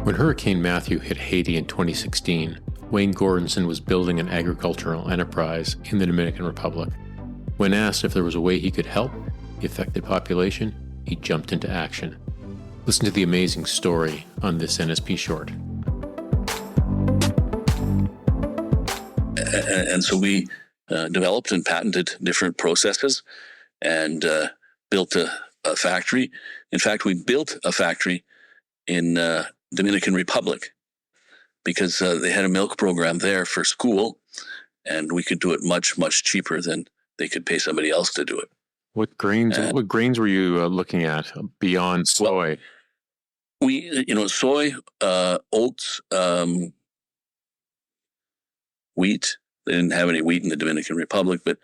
When Hurricane Matthew hit Haiti in 2016, Wayne Gornson was building an agricultural enterprise in the Dominican Republic. When asked if there was a way he could help the affected population, he jumped into action. Listen to the amazing story on this NSP Short. And so we developed and patented different processes and built a factory. In fact, we built a factory in Dominican Republic because they had a milk program there for school, and we could do it much, much cheaper than they could pay somebody else to do it. What grains were you looking at beyond soy? Well, soy, oats, wheat. They didn't have any wheat in the Dominican Republic, but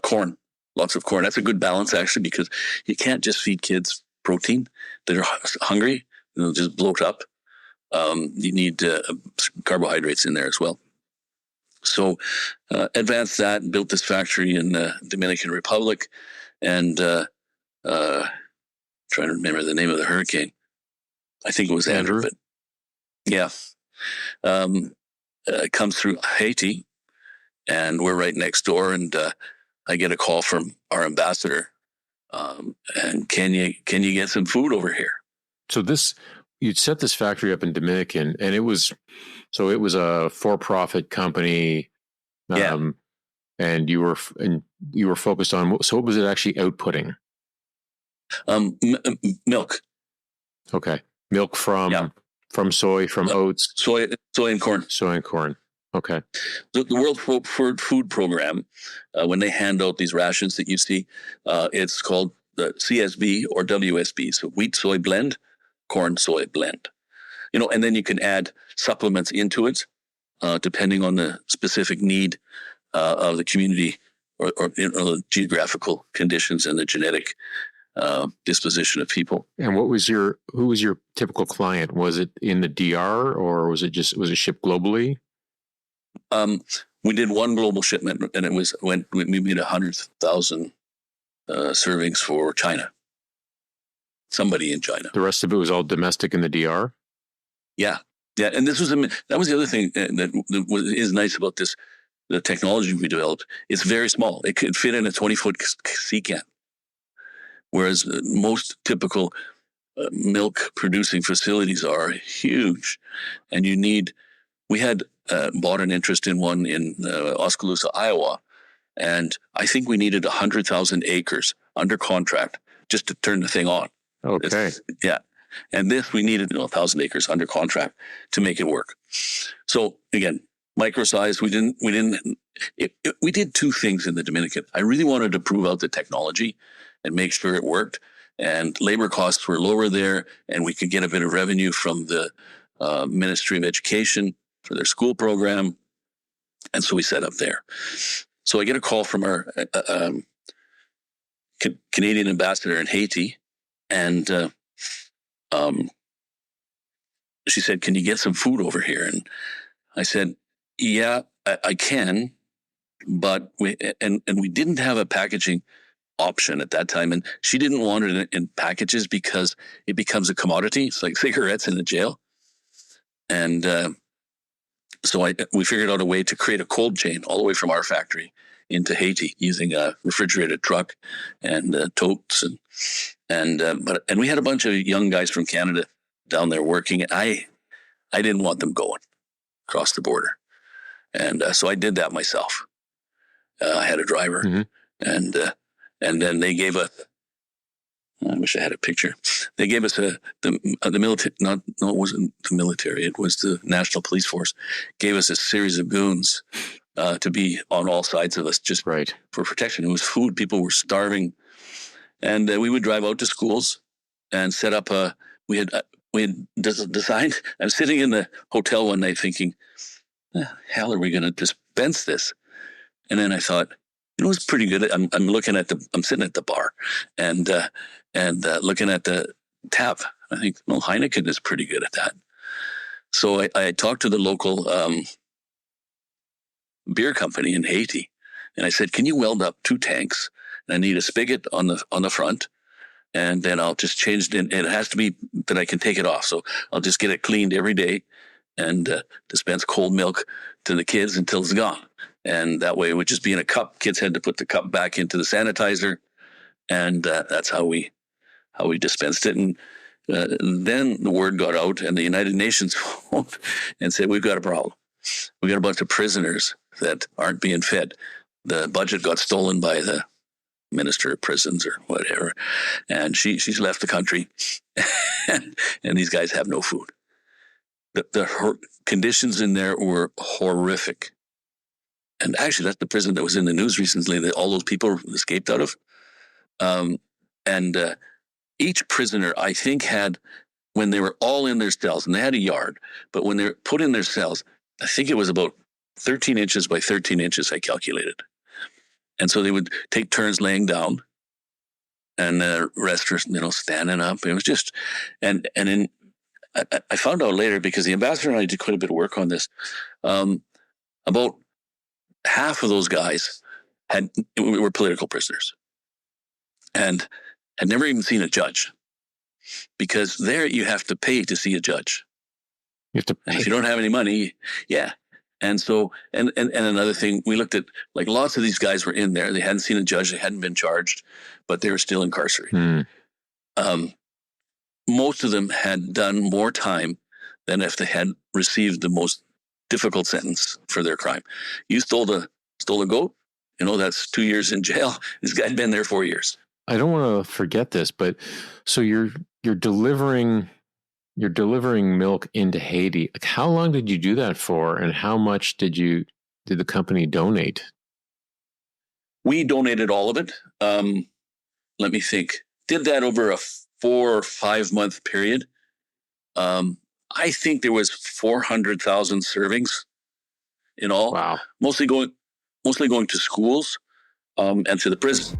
corn, lots of corn. That's a good balance, actually, because you can't just feed kids protein. They're hungry. They'll just bloat up. You need carbohydrates in there as well. So advanced that and built this factory in the Dominican Republic, and trying to remember the name of the hurricane. I think it was Andrew, but yeah. It comes through Haiti, and we're right next door, and I get a call from our ambassador, and can you get some food over here? So you'd set this factory up in Dominican, and it was a for-profit company. And you were focused on, so what was it actually outputting? Milk. Okay. Milk from soy, from oats. Soy and corn. Soy and corn. Okay. The World Food Program, when they hand out these rations that you see, it's called the CSB or WSB, so wheat soy blend, corn soy blend. And then you can add supplements into it, depending on the specific need of the community or the geographical conditions and the genetic disposition of people. And who was your typical client? Was it in the DR, or was it shipped globally? We did one global shipment, and we made 100,000 servings for China. Somebody in China. The rest of it was all domestic in the DR? Yeah. And that was the other thing that is nice about this, the technology we developed. It's very small. It could fit in a 20-foot sea can. Whereas most typical milk producing facilities are huge, and we had bought an interest in one in Oskaloosa, Iowa, and I think we needed 100,000 acres under contract just to turn the thing on. Okay. And this, we needed 1,000 acres under contract to make it work. So again, micro size. We did two things in the Dominican. I really wanted to prove out the technology and make sure it worked. And labor costs were lower there, and we could get a bit of revenue from the Ministry of Education for their school program. And so we set up there. So I get a call from our Canadian ambassador in Haiti, and she said, "Can you get some food over here?" And I said, "Yeah, I can, but we didn't have a packaging option at that time, and she didn't want it in packages because it becomes a commodity. It's like cigarettes in a jail." And so we figured out a way to create a cold chain all the way from our factory into Haiti using a refrigerated truck and totes, and we had a bunch of young guys from Canada down there working, and I didn't want them going across the border, and so I did that myself. I had a driver, and then they gave us, I wish I had a picture. They gave us the military, it wasn't the military, it was the National Police Force, gave us a series of goons to be on all sides of us just for protection. It was food. People were starving. And we would drive out to schools and set up we had designed, I was sitting in the hotel one night thinking, hell are we going to dispense this? And then I thought, it was pretty good. I'm sitting at the bar and looking at the tap. I think, Heineken is pretty good at that. So I talked to the local beer company in Haiti, and I said, "Can you weld up 2 tanks? And I need a spigot on the front, and then I'll just change it. It has to be that I can take it off. So I'll just get it cleaned every day and dispense cold milk to the kids until it's gone. And that way it would just be in a cup. Kids had to put the cup back into the sanitizer, and that's how we dispensed it. And then the word got out, and the United Nations phoned and said, we've got a problem. We got a bunch of prisoners that aren't being fed. The budget got stolen by the Minister of Prisons or whatever, and she's left the country, and these guys have no food. The conditions in there were horrific. And actually, that's the prison that was in the news recently that all those people escaped out of. And each prisoner, I think, had, when they were all in their cells, and they had a yard, but when they were put in their cells, I think it was about 13 inches by 13 inches, I calculated. And so they would take turns laying down, and the rest were, standing up. It was just, and in, I found out later, because the ambassador and I did quite a bit of work on this, about half of those guys were political prisoners and had never even seen a judge, because there you have to pay to see a judge. You have to pay. And if you don't have any money, yeah. And so, and another thing, we looked at, like, lots of these guys were in there. They hadn't seen a judge. They hadn't been charged, but they were still incarcerated. Most of them had done more time than if they had received the most difficult sentence for their crime. You stole a goat, that's 2 years in jail. This guy'd been there 4 years. I don't want to forget this, but so you're delivering milk into Haiti. Like, how long did you do that for, and how much did the company donate? We donated all of it. Let me think. Did that over a 4 or 5 month period. I think there was 400,000 servings in all. Wow. Mostly going to schools and to the prison.